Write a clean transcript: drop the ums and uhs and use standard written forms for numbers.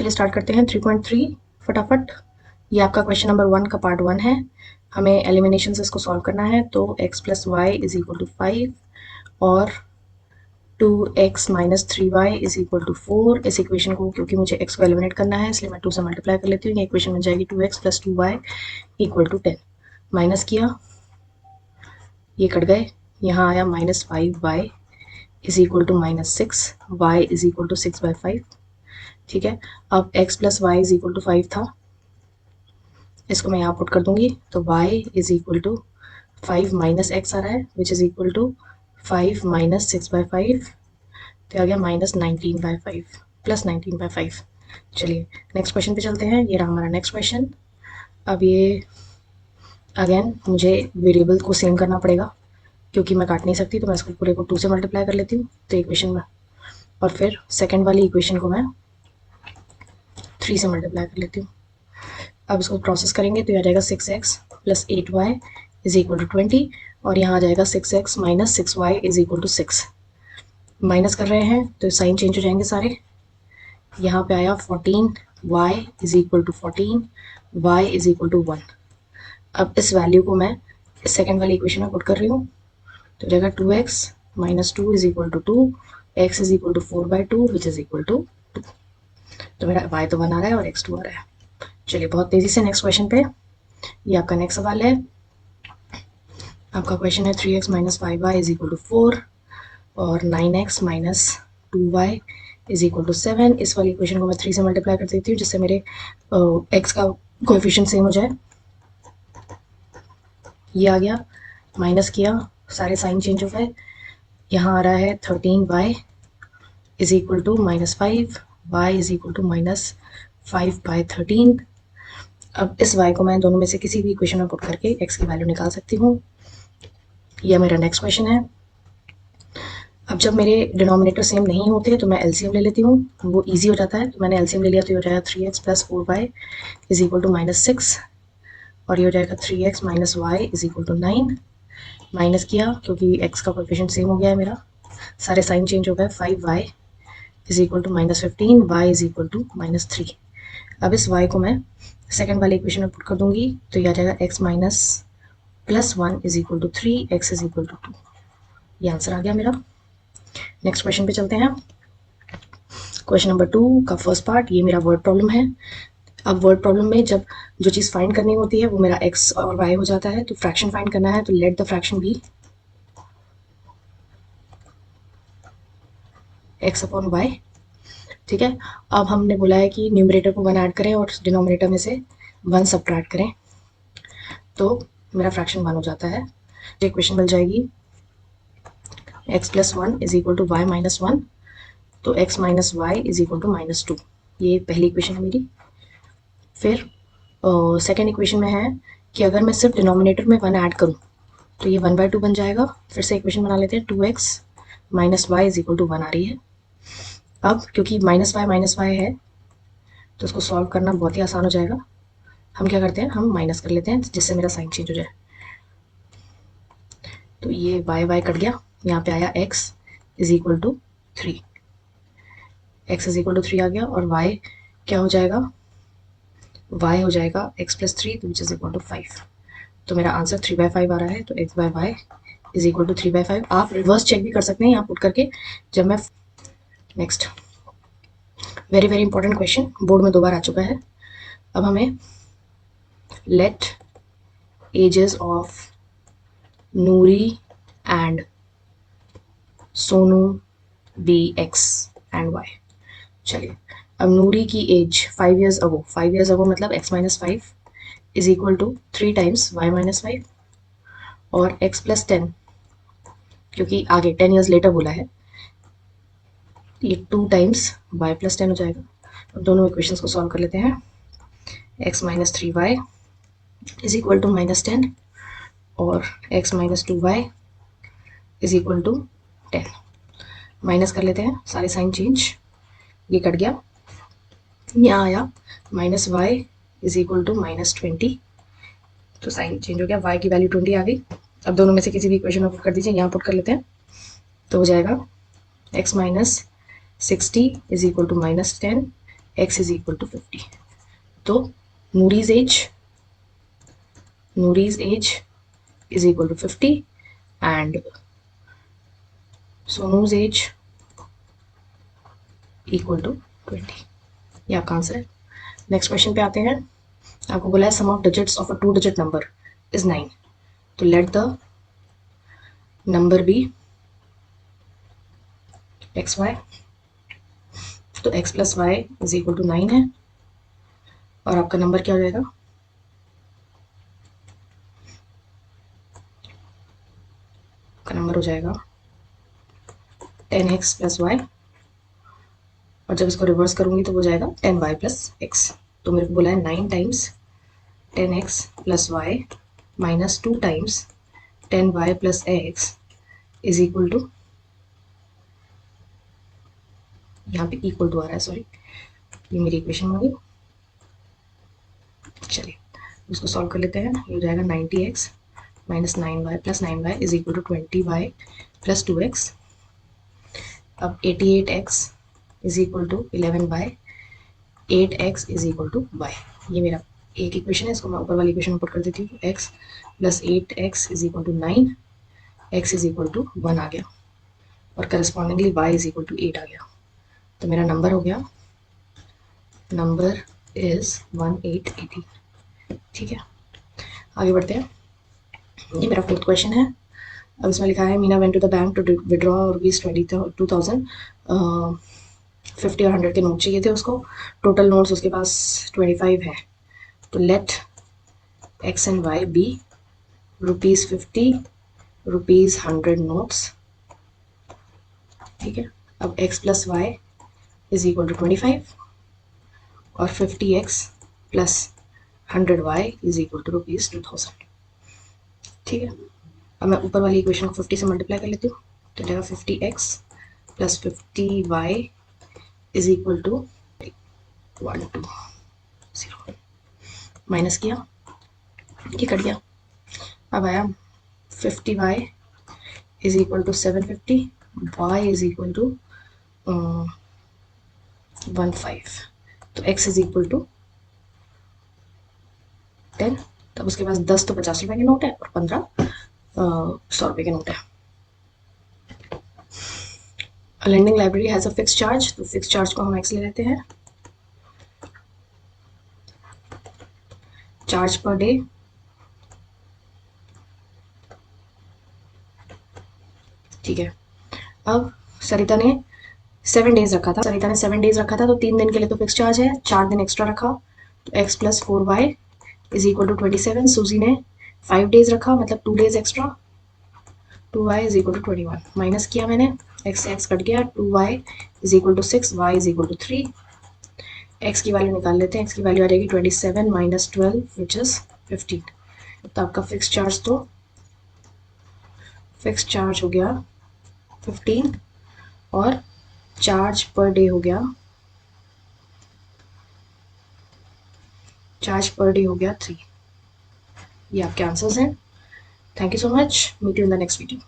चलिए स्टार्ट करते हैं 3.3 फटाफट। ये आपका क्वेश्चन नंबर 1 का पार्ट 1 है। हमें एलिमिनेशन से इसको सॉल्व करना है। तो x plus y is equal to 5 और 2x minus 3y is equal to 4। इस इक्वेशन को, क्योंकि मुझे x को एलिमिनेट करना है, इसलिए मैं 2 से मल्टीप्लाई कर लेती हूँ। ये इक्वेशन बन जाएगी 2x plus 2y equal to 10। Minus किया, ये कट गए, यहाँ आया minus 5y is equal to minus 6, y is equal to 6/5। ठीक है, अब x plus y is equal to 5 था, इसको मैं यहाँ पुट कर दूंगी। तो y is equal to 5 minus x आ रहा है which is equal to 5 minus 6/5, तो आ गया माइनस 19/5 प्लस 19/5। चलिए नेक्स्ट क्वेश्चन पे चलते हैं। ये रहा हमारा नेक्स्ट क्वेश्चन। अब ये अगेन मुझे वेरिएबल को सेम करना पड़ेगा क्योंकि मैं काट नहीं सकती, तो मैं इसको पूरे को 2 से मल्टीप्लाई कर लेती हूँ तो इक्वेशन में, और फिर सेकेंड वाली इक्वेशन को मैं 3 से मल्टीप्लाई कर लेती हूँ। अब इसको प्रोसेस करेंगे तो यह आ जाएगा 6x plus 8y is equal to 20, और यहाँ आ जाएगा 6x minus 6y is equal to 6। Minus कर रहे हैं तो साइन चेंज हो जाएंगे सारे। यहाँ पे आया 14y is equal to 14, y is equal to 1। अब इस वैल्यू को मैं इस सेकेंड वाली इक्वेशन में पुट कर रही हूँ, तो जाएगा 2x minus 2 is equal to 2, x is equal to 4/2 which is equal to 2। तो मेरा y तो 1 आ रहा है और x 2 आ रहा है। चलिए बहुत तेजी से नेक्स्ट क्वेश्चन पे। ये आपका नेक्स्ट सवाल है। आपका क्वेश्चन है 3x minus 5y is equal to 4 और 9x minus 2y is equal to 7। इस वाली इक्वेशन को मैं 3 से मल्टीप्लाई कर देती हूँ जिससे मेरे x का कोएफिशिएंट सेम हो जाए। ये आ गया, माइनस किया, सारे साइन चेंज हो गए। यहाँ आ रहा है 13y is equal to minus 5, y is equal to minus 5/13। अब इस y को मैं दोनों में से किसी भी इक्वेशन में पुट करके x की वैल्यू निकाल सकती हूँ। यह मेरा नेक्स्ट क्वेश्चन है। अब जब मेरे डिनोमिनेटर सेम नहीं होते तो मैं एलसीएम ले लेती हूँ, वो इजी हो जाता है। तो मैंने एलसीएम ले लिया, तो ये हो जाएगा 3x plus 4y is equal to minus 6, और ये हो जाएगा 3x minus y is equal to 9। Minus किया क्योंकि x का कोएफिशिएंट सेम हो गया है मेरा, सारे साइन चेंज हो गए। 5y is equal to minus 15, y is equal to minus 3। अब इस y को मैं सेकेंड वाले इक्वेशन में पुट कर दूंगी, तो ये आ जाएगा x minus plus 1 is equal to 3, x is equal to 2। ये आंसर आ गया मेरा। नेक्स्ट क्वेश्चन पे चलते हैं। क्वेश्चन नंबर 2 का फर्स्ट पार्ट, ये मेरा वर्ड प्रॉब्लम है। अब वर्ड प्रॉब्लम में जब जो चीज़ फाइंड करनी होती है वो मेरा x और y हो जाता है, तो फ्रैक्शन फाइंड करना है, तो let the fraction be x upon y। ठीक है, अब हमने बोला है कि न्यूमरेटर को 1 ऐड करें और डिनोमिनेटर में से 1 सब्ट्रैक्ट करें, तो मेरा फ्रैक्शन 1 हो जाता है। इक्वेशन मिल जाएगी x plus 1 is equal to y minus 1, तो x minus y is equal to minus 2। ये पहली इक्वेशन है मेरी। फिर सेकेंड इक्वेशन में है कि अगर मैं सिर्फ डिनोमिनेटर में 1 ऐड करूँ तो ये 1/2 बन जाएगा। फिर से इक्वेशन बना लेते हैं, 2x minus y is equal to 1 आ रही है। अब क्योंकि माइनस वाई है तो उसको सॉल्व करना बहुत ही आसान हो जाएगा। हम क्या करते हैं, हम माइनस कर लेते हैं जिससे मेरा साइन चेंज हो जाए। तो ये y कट गया, यहाँ पे आया x is equal to 3, x is equal to 3 आ गया, और y क्या हो जाएगा, y हो जाएगा x plus 3 which is equal to 5। तो मेरा आंसर 3/5 आ रहा है। तो x by y is equal to 3/5। आप रिवर्स चेक भी कर सकते हैं यहाँ पुट करके जब मैं। Next very very important question, board में 2 बार आ चुका है। अब हमें let ages of Noori and Sonu be x and y। चलिए, अब नूरी की एज 5 ईयर्स अगो मतलब x minus 5 is equal to 3 times y minus 5, और x प्लस 10 क्योंकि आगे 10 ईयर्स लेटर बोला है, ये 2 टाइम्स y प्लस 10 हो जाएगा। अब दोनों इक्वेशंस को सॉल्व कर लेते हैं। x minus 3y is equal to minus 10, और x minus 2y is equal to 10। Minus कर लेते हैं, सारे साइन चेंज, ये कट गया, यहाँ आया minus y is equal to minus 20, तो साइन चेंज हो गया, y की वैल्यू 20 आ गई। अब दोनों में से किसी भी इक्वेशन में पुट कर दीजिए, यहाँ पुट कर लेते हैं, तो हो जाएगा x minus 60 is equal to minus 10 x is equal to 50। तो Noori's age is equal to 50 and Sonu's age equal to 20। ये आपका आंसर है। नेक्स्ट क्वेश्चन पे आते हैं। आपको बोला है sum of digits of a 2 digit number is 9। तो let the number be x y. तो x plus y is equal to 9 है और आपका नंबर क्या हो जाएगा, आपका नंबर हो जाएगा 10x प्लस वाई, और जब इसको रिवर्स करूंगी तो वो जाएगा 10y प्लस एक्स। तो मेरे को बोला है 9 times 10x plus y minus 2 times 10y plus x is equal to, यहाँ पे इक्वल टू आ रहा है, सॉरी, ये मेरी इक्वेशन होगी। चलिए उसको सॉल्व कर लेते हैं। ये हो जाएगा 90x minus 9y plus 9y is equal to 20y plus 2x। अब 88x is equal to 11y, 8x is equal to y। ये मेरा एक इक्वेशन है, इसको मैं ऊपर वाली इक्वेशन में पुट कर देती हूँ। x plus 8x is equal to 9, x is equal to 1 आ गया और correspondingly y is equal to 8 आ गया। तो मेरा नंबर हो गया, नंबर इज 1818। ठीक है, आगे बढ़ते हैं। ये मेरा फोर्थ क्वेश्चन है। अब इसमें लिखा है Meena went to the bank to withdraw rupees 22,000। 50 और 100 के नोट चाहिए थे उसको। टोटल नोट्स उसके पास 25 है। तो let x and y be rupees 50, rupees 100 notes. ठीक है, अब x plus y is equal to 25 और 50x plus 100y is equal to rupees 2000। ठीक है, अब मैं ऊपर वाली इक्वेशन को 50 से मल्टीप्लाई कर लेती हूँ। तो जाएगा 50x plus 50y is equal to 120। Minus किया, ये कट गया। अब आया 50y is equal to 750, y is equal to 15। तो x इज इक्वल टू 10। तब उसके पास 10 तो 50 रुपए के नोट है और 15 100 रुपए के नोट है। Lending library has a fix charge, तो फिक्स चार्ज को हम x ले लेते हैं। चार्ज पर डे, ठीक है। अब सरिता ने 7 डेज रखा था, तो 3 दिन के लिए तो फिक्स चार्ज है, 4 दिन एक्स्ट्रा रखा तो x plus 4y is equal to 27। Susy ने 5 डेज रखा, मतलब 2 days extra, 2y is equal to 21। माइनस किया मैंने, x से x कट गया, 2y is equal to 6, y is equal to 3। x की वैल्यू निकाल लेते हैं, x की वैल्यू आ जाएगी 27 माइनस 12 विच इज 15। तो आपका फिक्स चार्ज हो गया 15 और चार्ज पर डे हो गया 3। ये आपके आंसर्स हैं। Thank you so much, meet you in the next video.